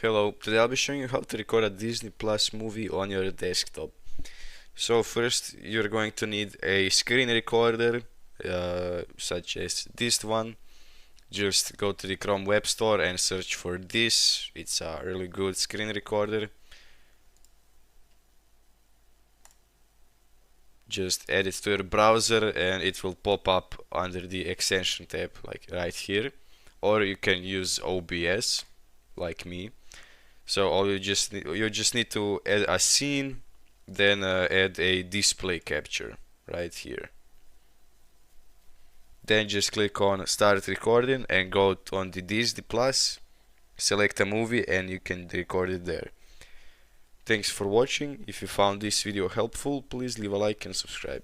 Hello, today I'll be showing you how to record a Disney Plus movie on your desktop. So first you're going to need a screen recorder such as this one. Just go to the Chrome Web Store and search for this. It's a really good screen recorder. Just add it to your browser and it will pop up under the extension tab, like right here. Or you can use OBS like me. So all you just need to add a scene, then add a display capture right here. Then just click on start recording and go on the Disney Plus, select a movie and you can record it there. Thanks for watching. If you found this video helpful, please leave a like and subscribe.